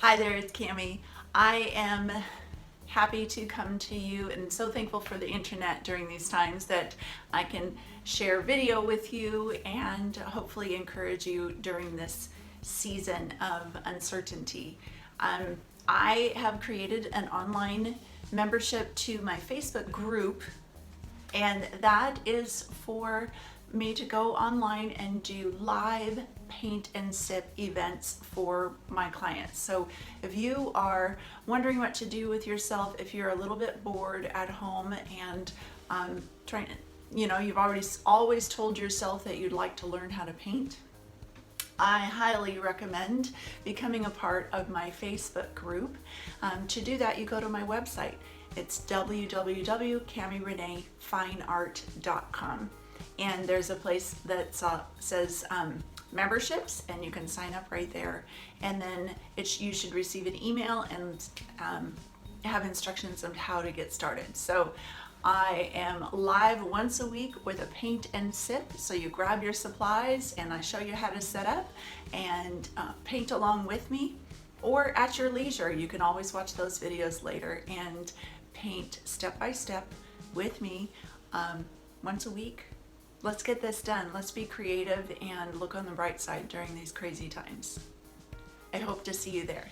Hi there, it's Cami. I am happy to come to you and so thankful for the internet during these times that I can share video with you and hopefully encourage you during this season of uncertainty. I have created an online membership to my Facebook group, and that is for me to go online and do live paint and sip events for my clients. So if you are wondering what to do with yourself, if you're a little bit bored at home and trying to, you've always told yourself that you'd like to learn how to paint, I highly recommend becoming a part of my Facebook group. To do that, you go to my website. It's www.camireneefineart.com, and there's a place that says memberships, and you can sign up right there. And then you should receive an email and have instructions on how to get started. So I am live once a week with a paint and sip. So you grab your supplies and I show you how to set up and paint along with me, or at your leisure. You can always watch those videos later and paint step by step with me once a week. Let's get this done. Let's be creative and look on the bright side during these crazy times. I hope to see you there.